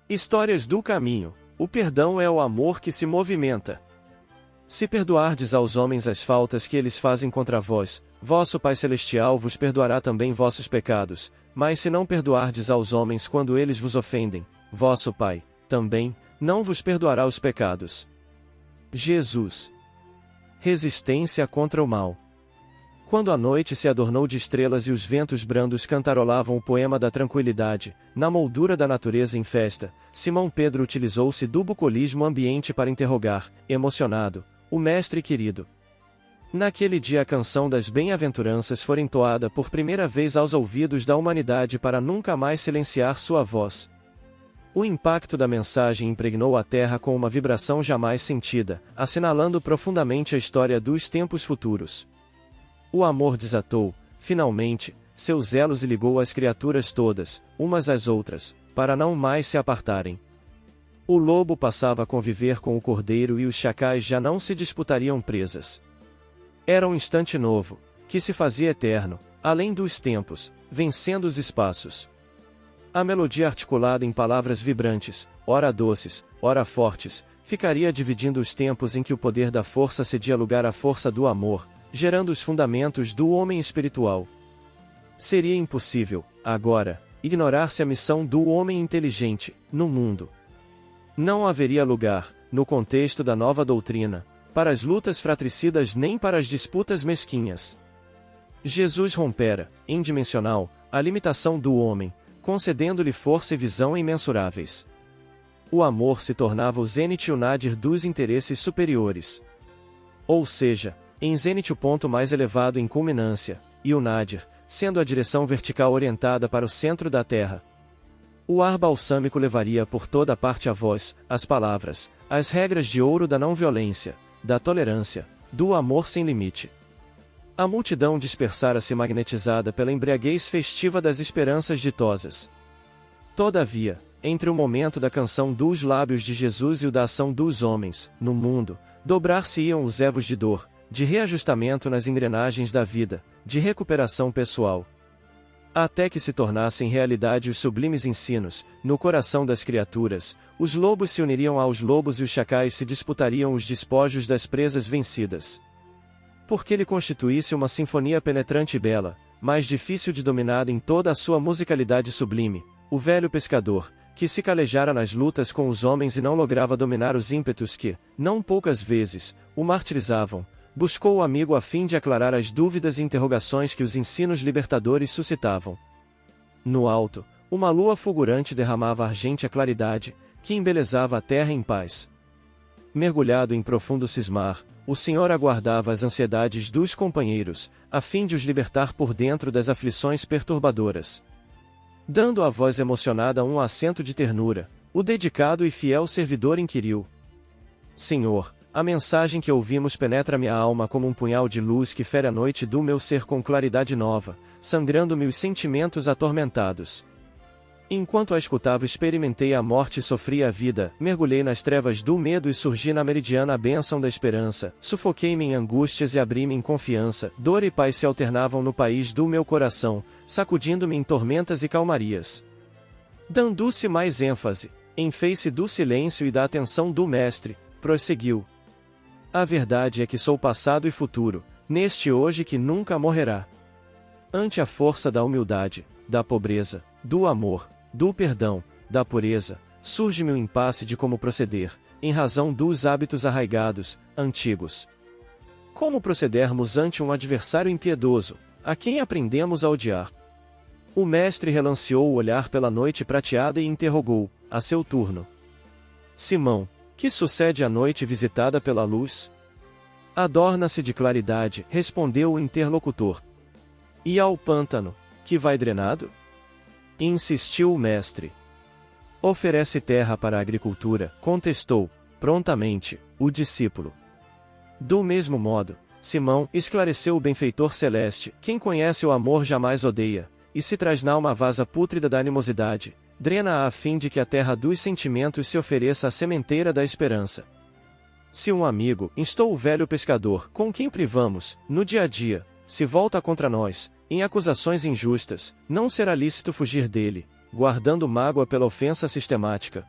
Histórias do caminho. O perdão é o amor que se movimenta. Se perdoardes aos homens as faltas que eles fazem contra vós, vosso Pai Celestial vos perdoará também vossos pecados, mas se não perdoardes aos homens quando eles vos ofendem, vosso Pai, também, não vos perdoará os pecados. Jesus. Resistência contra o mal. Quando a noite se adornou de estrelas e os ventos brandos cantarolavam o poema da tranquilidade, na moldura da natureza em festa, Simão Pedro utilizou-se do bucolismo ambiente para interrogar, emocionado, o mestre querido. Naquele dia a canção das bem-aventuranças foi entoada por primeira vez aos ouvidos da humanidade para nunca mais silenciar sua voz. O impacto da mensagem impregnou a terra com uma vibração jamais sentida, assinalando profundamente a história dos tempos futuros. O amor desatou, finalmente, seus elos e ligou as criaturas todas, umas às outras, para não mais se apartarem. O lobo passava a conviver com o cordeiro e os chacais já não se disputariam presas. Era um instante novo, que se fazia eterno, além dos tempos, vencendo os espaços. A melodia articulada em palavras vibrantes, ora doces, ora fortes, ficaria dividindo os tempos em que o poder da força cedia lugar à força do amor, gerando os fundamentos do homem espiritual. Seria impossível, agora, ignorar-se a missão do homem inteligente, no mundo. Não haveria lugar, no contexto da nova doutrina, para as lutas fratricidas nem para as disputas mesquinhas. Jesus rompera, indimensional, a limitação do homem, concedendo-lhe força e visão imensuráveis. O amor se tornava o zênite e o nadir dos interesses superiores. Ou seja, em zênite o ponto mais elevado em culminância, e o nadir, sendo a direção vertical orientada para o centro da Terra. O ar balsâmico levaria por toda parte a voz, as palavras, as regras de ouro da não-violência, da tolerância, do amor sem limite. A multidão dispersara-se magnetizada pela embriaguez festiva das esperanças ditosas. Todavia, entre o momento da canção dos lábios de Jesus e o da ação dos homens, no mundo, dobrar-se-iam os evos de dor, de reajustamento nas engrenagens da vida, de recuperação pessoal. Até que se tornassem realidade os sublimes ensinos, no coração das criaturas, os lobos se uniriam aos lobos e os chacais se disputariam os despojos das presas vencidas. Porque ele constituísse uma sinfonia penetrante e bela, mais difícil de dominar em toda a sua musicalidade sublime, o velho pescador, que se calejara nas lutas com os homens e não lograva dominar os ímpetos que, não poucas vezes, o martirizavam, buscou o amigo a fim de aclarar as dúvidas e interrogações que os ensinos libertadores suscitavam. No alto, uma lua fulgurante derramava argêntea claridade, que embelezava a terra em paz. Mergulhado em profundo cismar, o Senhor aguardava as ansiedades dos companheiros, a fim de os libertar por dentro das aflições perturbadoras. Dando à voz emocionada um acento de ternura, o dedicado e fiel servidor inquiriu: Senhor, a mensagem que ouvimos penetra minha alma como um punhal de luz que fere a noite do meu ser com claridade nova, sangrando-me os sentimentos atormentados. Enquanto a escutava experimentei a morte e sofri a vida, mergulhei nas trevas do medo e surgi na meridiana bênção da esperança, sufoquei-me em angústias e abri-me em confiança, dor e paz se alternavam no país do meu coração, sacudindo-me em tormentas e calmarias. Dando-se mais ênfase, em face do silêncio e da atenção do mestre, prosseguiu: A verdade é que sou passado e futuro, neste hoje que nunca morrerá. Ante a força da humildade, da pobreza, do amor, do perdão, da pureza, surge-me o impasse de como proceder, em razão dos hábitos arraigados, antigos. Como procedermos ante um adversário impiedoso, a quem aprendemos a odiar? O mestre relanceou o olhar pela noite prateada e interrogou, a seu turno: Simão, que sucede à noite visitada pela luz? Adorna-se de claridade, respondeu o interlocutor. E ao pântano, que vai drenado? Insistiu o mestre. Oferece terra para a agricultura, contestou, prontamente, o discípulo. Do mesmo modo, Simão, esclareceu o benfeitor celeste, quem conhece o amor jamais odeia, e se traz na alma vasa pútrida da animosidade, drena-a a fim de que a terra dos sentimentos se ofereça à sementeira da esperança. Se um amigo, instou o velho pescador, com quem privamos, no dia a dia, se volta contra nós, em acusações injustas, não será lícito fugir dele, guardando mágoa pela ofensa sistemática,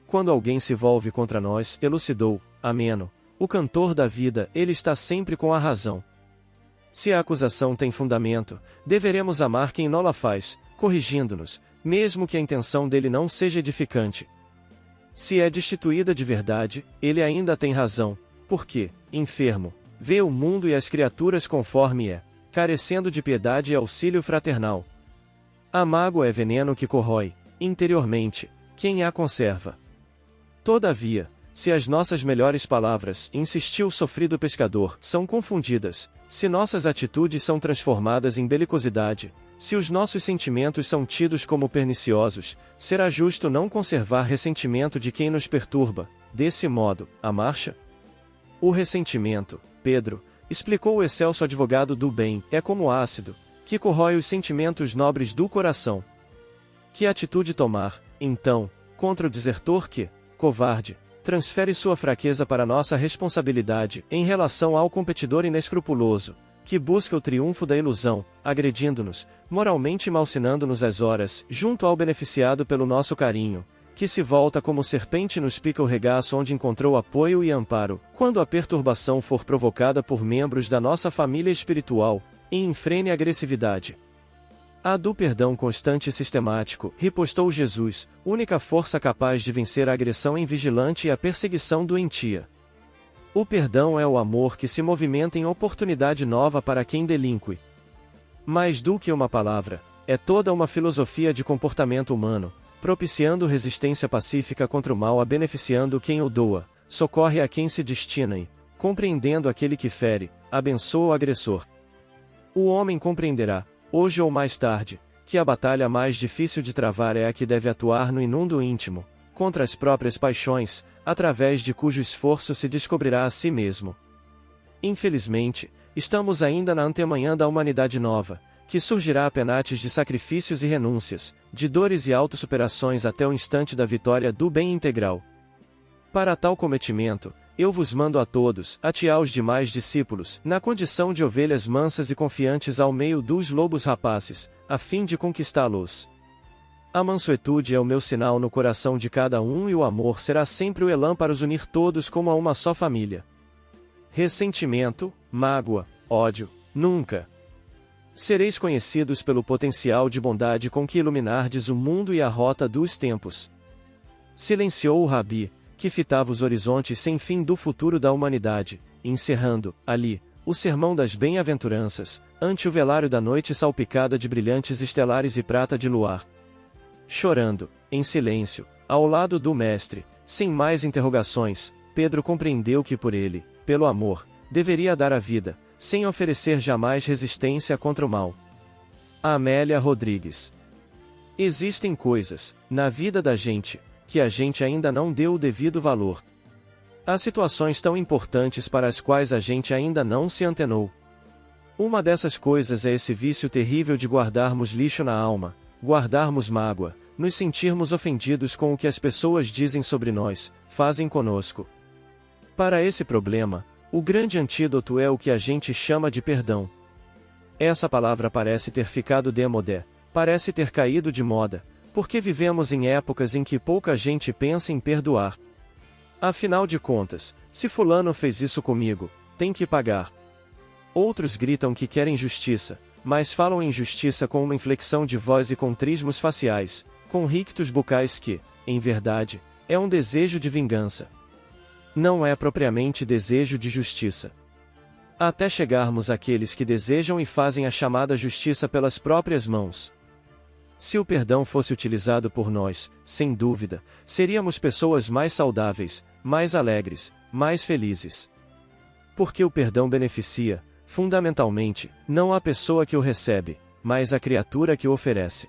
quando alguém se volve contra nós, elucidou, ameno, o cantor da vida, ele está sempre com a razão. Se a acusação tem fundamento, deveremos amar quem nola faz, corrigindo-nos, mesmo que a intenção dele não seja edificante. Se é destituída de verdade, ele ainda tem razão, porque, enfermo, vê o mundo e as criaturas conforme é, carecendo de piedade e auxílio fraternal. A mágoa é veneno que corrói, interiormente, quem a conserva. Todavia, se as nossas melhores palavras, insistiu o sofrido pescador, são confundidas, se nossas atitudes são transformadas em belicosidade, se os nossos sentimentos são tidos como perniciosos, será justo não conservar ressentimento de quem nos perturba, desse modo, a marcha? O ressentimento, Pedro, explicou o excelso advogado do bem, é como ácido, que corrói os sentimentos nobres do coração. Que atitude tomar, então, contra o desertor que, covarde, transfere sua fraqueza para nossa responsabilidade em relação ao competidor inescrupuloso, que busca o triunfo da ilusão, agredindo-nos, moralmente malsinando-nos às horas, junto ao beneficiado pelo nosso carinho, que se volta como serpente nos pica o regaço onde encontrou apoio e amparo, quando a perturbação for provocada por membros da nossa família espiritual, e enfrene a agressividade. A do perdão constante e sistemático, ripostou Jesus, única força capaz de vencer a agressão invigilante e a perseguição doentia. O perdão é o amor que se movimenta em oportunidade nova para quem delinque. Mais do que uma palavra, é toda uma filosofia de comportamento humano, propiciando resistência pacífica contra o mal, a beneficiando quem o doa, socorre a quem se destina e, compreendendo aquele que fere, abençoa o agressor. O homem compreenderá, hoje ou mais tarde, que a batalha mais difícil de travar é a que deve atuar no inundo íntimo, contra as próprias paixões, através de cujo esforço se descobrirá a si mesmo. Infelizmente, estamos ainda na antemanhã da humanidade nova, que surgirá a penates de sacrifícios e renúncias, de dores e autossuperações até o instante da vitória do bem integral. Para tal cometimento, eu vos mando a todos, atiar os demais discípulos, na condição de ovelhas mansas e confiantes ao meio dos lobos rapaces, a fim de conquistá-los. A mansuetude é o meu sinal no coração de cada um e o amor será sempre o elan para os unir todos como a uma só família. Ressentimento, mágoa, ódio, nunca. Sereis conhecidos pelo potencial de bondade com que iluminardes o mundo e a rota dos tempos. Silenciou o Rabi, que fitava os horizontes sem fim do futuro da humanidade, encerrando, ali, o sermão das bem-aventuranças, ante o velário da noite salpicada de brilhantes estelares e prata de luar. Chorando, em silêncio, ao lado do mestre, sem mais interrogações, Pedro compreendeu que por ele, pelo amor, deveria dar a vida, sem oferecer jamais resistência contra o mal. Amélia Rodrigues. Existem coisas, na vida da gente, que a gente ainda não deu o devido valor. Há situações tão importantes para as quais a gente ainda não se antenou. Uma dessas coisas é esse vício terrível de guardarmos lixo na alma, guardarmos mágoa, nos sentirmos ofendidos com o que as pessoas dizem sobre nós, fazem conosco. Para esse problema, o grande antídoto é o que a gente chama de perdão. Essa palavra parece ter ficado démodé, parece ter caído de moda, porque vivemos em épocas em que pouca gente pensa em perdoar. Afinal de contas, se fulano fez isso comigo, tem que pagar. Outros gritam que querem justiça, mas falam em justiça com uma inflexão de voz e com trismos faciais, com rictos bucais que, em verdade, é um desejo de vingança. Não é propriamente desejo de justiça. Até chegarmos àqueles que desejam e fazem a chamada justiça pelas próprias mãos. Se o perdão fosse utilizado por nós, sem dúvida, seríamos pessoas mais saudáveis, mais alegres, mais felizes. Porque o perdão beneficia, fundamentalmente, não a pessoa que o recebe, mas a criatura que o oferece.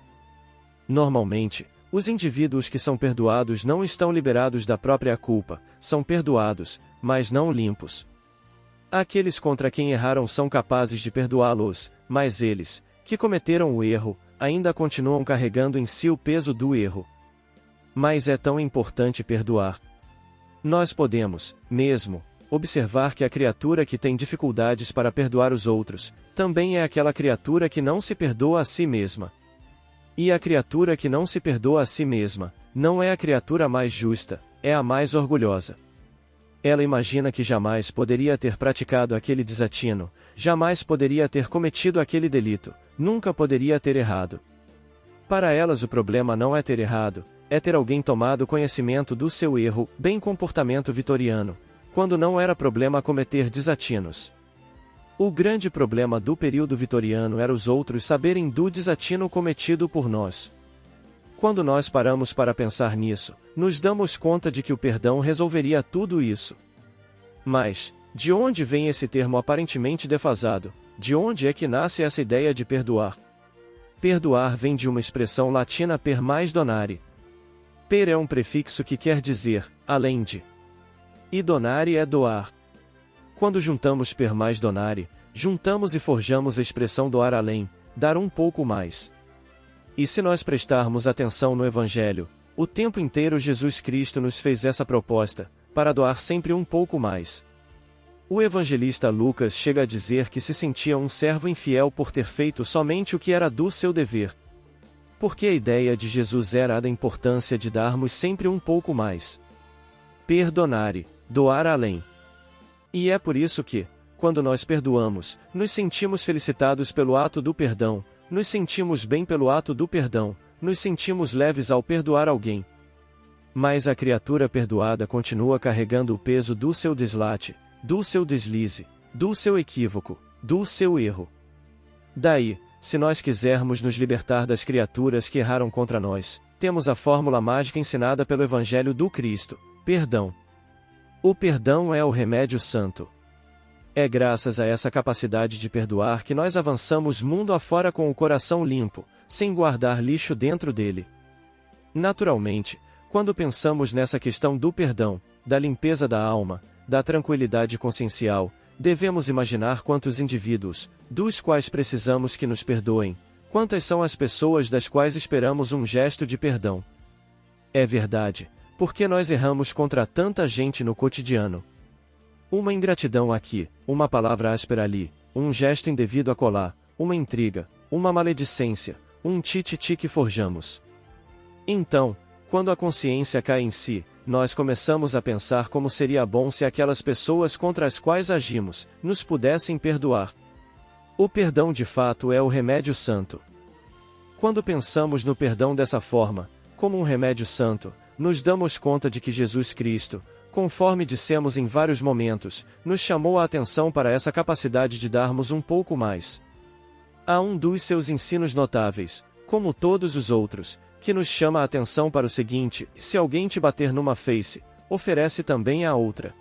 Normalmente, os indivíduos que são perdoados não estão liberados da própria culpa, são perdoados, mas não limpos. Aqueles contra quem erraram são capazes de perdoá-los, mas eles, que cometeram o erro, ainda continuam carregando em si o peso do erro. Mas é tão importante perdoar. Nós podemos, mesmo, observar que a criatura que tem dificuldades para perdoar os outros, também é aquela criatura que não se perdoa a si mesma. E a criatura que não se perdoa a si mesma, não é a criatura mais justa, é a mais orgulhosa. Ela imagina que jamais poderia ter praticado aquele desatino, jamais poderia ter cometido aquele delito, nunca poderia ter errado. Para elas o problema não é ter errado, é ter alguém tomado conhecimento do seu erro, bem comportamento vitoriano, quando não era problema cometer desatinos. O grande problema do período vitoriano era os outros saberem do desatino cometido por nós. Quando nós paramos para pensar nisso, nos damos conta de que o perdão resolveria tudo isso. Mas, de onde vem esse termo aparentemente defasado? De onde é que nasce essa ideia de perdoar? Perdoar vem de uma expressão latina per mais donare. Per é um prefixo que quer dizer, além de. E donare é doar. Quando juntamos per mais donare, juntamos e forjamos a expressão doar além, dar um pouco mais. E se nós prestarmos atenção no Evangelho, o tempo inteiro Jesus Cristo nos fez essa proposta, para doar sempre um pouco mais. O evangelista Lucas chega a dizer que se sentia um servo infiel por ter feito somente o que era do seu dever. Porque a ideia de Jesus era a da importância de darmos sempre um pouco mais. Perdonare, doar além. E é por isso que, quando nós perdoamos, nos sentimos felicitados pelo ato do perdão, nos sentimos bem pelo ato do perdão, nos sentimos leves ao perdoar alguém. Mas a criatura perdoada continua carregando o peso do seu deslate, do seu deslize, do seu equívoco, do seu erro. Daí, se nós quisermos nos libertar das criaturas que erraram contra nós, temos a fórmula mágica ensinada pelo Evangelho do Cristo: perdão. O perdão é o remédio santo. É graças a essa capacidade de perdoar que nós avançamos mundo afora com o coração limpo, sem guardar lixo dentro dele. Naturalmente, quando pensamos nessa questão do perdão, da limpeza da alma, da tranquilidade consciencial, devemos imaginar quantos indivíduos, dos quais precisamos que nos perdoem, quantas são as pessoas das quais esperamos um gesto de perdão. É verdade, porque nós erramos contra tanta gente no cotidiano. Uma ingratidão aqui, uma palavra áspera ali, um gesto indevido acolá, uma intriga, uma maledicência, um tititi que forjamos. Então, quando a consciência cai em si, nós começamos a pensar como seria bom se aquelas pessoas contra as quais agimos, nos pudessem perdoar. O perdão de fato é o remédio santo. Quando pensamos no perdão dessa forma, como um remédio santo, nos damos conta de que Jesus Cristo, conforme dissemos em vários momentos, nos chamou a atenção para essa capacidade de darmos um pouco mais. Há um dos seus ensinos notáveis, como todos os outros, que nos chama a atenção para o seguinte: se alguém te bater numa face, oferece também a outra.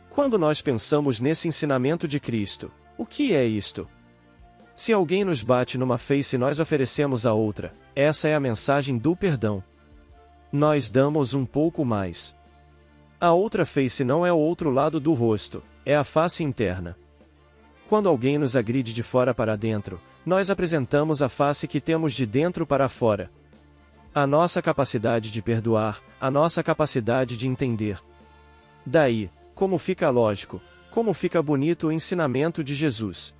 Quando nós pensamos nesse ensinamento de Cristo, o que é isto? Se alguém nos bate numa face e nós oferecemos a outra, essa é a mensagem do perdão. Nós damos um pouco mais. A outra face não é o outro lado do rosto, é a face interna. Quando alguém nos agride de fora para dentro, nós apresentamos a face que temos de dentro para fora. A nossa capacidade de perdoar, a nossa capacidade de entender. Daí, como fica lógico, como fica bonito o ensinamento de Jesus.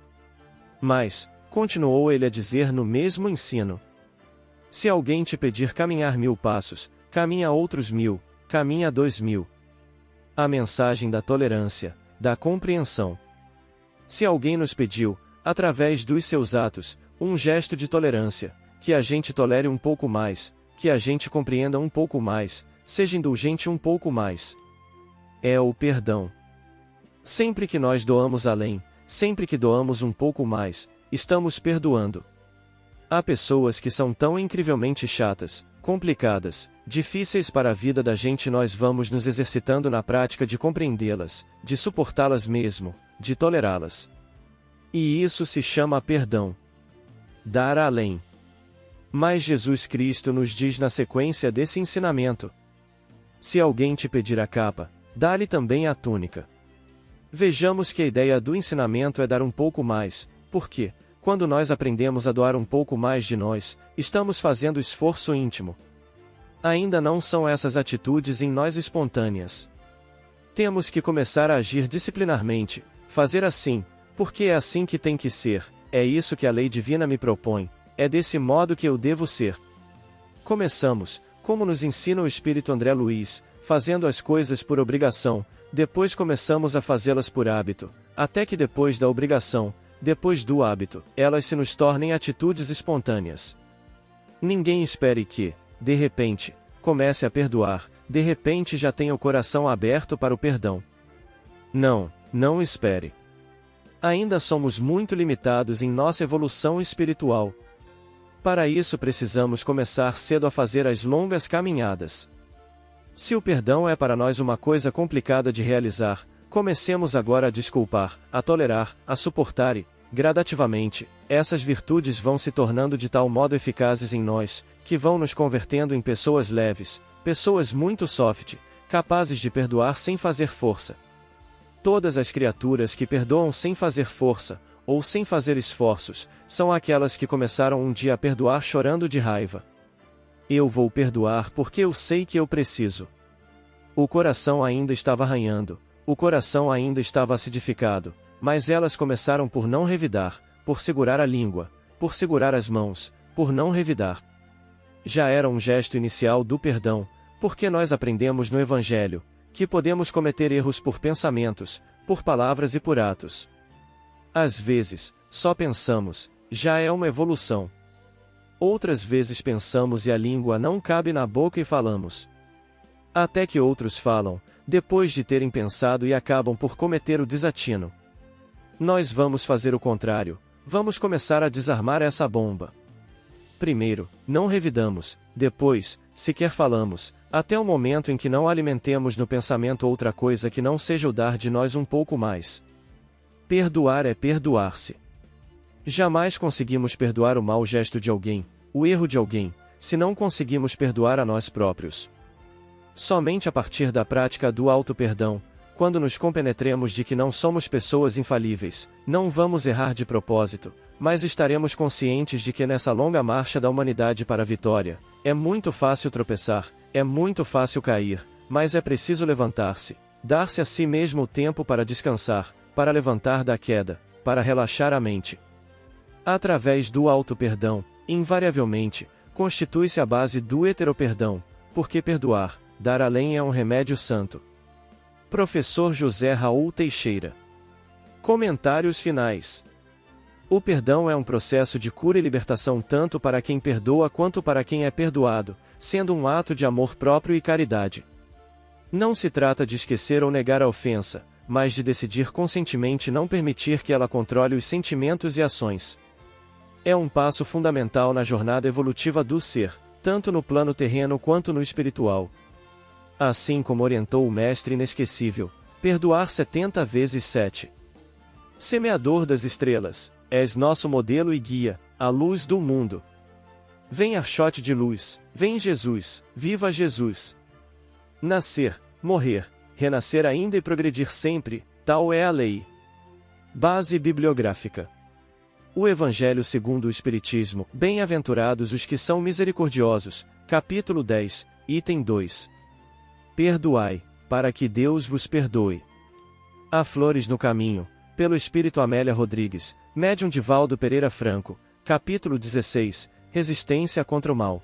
Mas, continuou ele a dizer no mesmo ensino: se alguém te pedir caminhar 1000 passos, caminha outros 1000, caminha 2000. A mensagem da tolerância, da compreensão. Se alguém nos pediu, através dos seus atos, um gesto de tolerância, que a gente tolere um pouco mais, que a gente compreenda um pouco mais, seja indulgente um pouco mais. É o perdão. Sempre que nós doamos além, sempre que doamos um pouco mais, estamos perdoando. Há pessoas que são tão incrivelmente chatas, complicadas, difíceis para a vida da gente, nós vamos nos exercitando na prática de compreendê-las, de suportá-las mesmo, de tolerá-las. E isso se chama perdão. Dar além. Mas Jesus Cristo nos diz na sequência desse ensinamento: se alguém te pedir a capa, dá-lhe também a túnica. Vejamos que a ideia do ensinamento é dar um pouco mais, porque, quando nós aprendemos a doar um pouco mais de nós, estamos fazendo esforço íntimo. Ainda não são essas atitudes em nós espontâneas. Temos que começar a agir disciplinarmente, fazer assim, porque é assim que tem que ser, é isso que a lei divina me propõe, é desse modo que eu devo ser. Começamos Como nos ensina o espírito André Luiz, fazendo as coisas por obrigação, depois começamos a fazê-las por hábito, até que depois da obrigação, depois do hábito, elas se nos tornem atitudes espontâneas. Ninguém espere que, de repente, comece a perdoar, de repente já tenha o coração aberto para o perdão. Não, não espere. Ainda somos muito limitados em nossa evolução espiritual. Para isso precisamos começar cedo a fazer as longas caminhadas. Se o perdão é para nós uma coisa complicada de realizar, comecemos agora a desculpar, a tolerar, a suportar e, gradativamente, essas virtudes vão se tornando de tal modo eficazes em nós, que vão nos convertendo em pessoas leves, pessoas muito soft, capazes de perdoar sem fazer força. Todas as criaturas que perdoam sem fazer força, ou sem fazer esforços, são aquelas que começaram um dia a perdoar chorando de raiva. Eu vou perdoar porque eu sei que eu preciso. O coração ainda estava arranhando, o coração ainda estava acidificado, mas elas começaram por não revidar, por segurar a língua, por segurar as mãos, por não revidar. Já era um gesto inicial do perdão, porque nós aprendemos no Evangelho, que podemos cometer erros por pensamentos, por palavras e por atos. Às vezes, só pensamos, já é uma evolução. Outras vezes pensamos e a língua não cabe na boca e falamos. Até que outros falam, depois de terem pensado e acabam por cometer o desatino. Nós vamos fazer o contrário, vamos começar a desarmar essa bomba. Primeiro, não revidamos, depois, sequer falamos, até o momento em que não alimentemos no pensamento outra coisa que não seja o dar de nós um pouco mais. Perdoar é perdoar-se. Jamais conseguimos perdoar o mau gesto de alguém, o erro de alguém, se não conseguimos perdoar a nós próprios. Somente a partir da prática do auto-perdão, quando nos compenetremos de que não somos pessoas infalíveis, não vamos errar de propósito, mas estaremos conscientes de que nessa longa marcha da humanidade para a vitória, é muito fácil tropeçar, é muito fácil cair, mas é preciso levantar-se, dar-se a si mesmo o tempo para descansar, para levantar da queda, para relaxar a mente. Através do auto-perdão, invariavelmente, constitui-se a base do heteroperdão, porque perdoar, dar além é um remédio santo. Professor José Raul Teixeira. Comentários finais. O perdão é um processo de cura e libertação tanto para quem perdoa quanto para quem é perdoado, sendo um ato de amor próprio e caridade. Não se trata de esquecer ou negar a ofensa, mas de decidir conscientemente não permitir que ela controle os sentimentos e ações. É um passo fundamental na jornada evolutiva do ser, tanto no plano terreno quanto no espiritual. Assim como orientou o Mestre Inesquecível, perdoar 70 vezes 7. Semeador das estrelas, és nosso modelo e guia, a luz do mundo. Vem Archote de luz, vem Jesus, viva Jesus! Nascer, morrer, renascer ainda e progredir sempre, tal é a lei. Base bibliográfica. O Evangelho segundo o Espiritismo, Bem-aventurados os que são misericordiosos, capítulo 10, item 2. Perdoai, para que Deus vos perdoe. Há flores no caminho, pelo Espírito Amélia Rodrigues, médium de Valdo Pereira Franco, capítulo 16, Resistência contra o mal.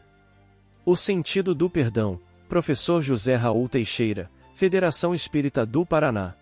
O sentido do perdão, Professor José Raul Teixeira, Federação Espírita do Paraná.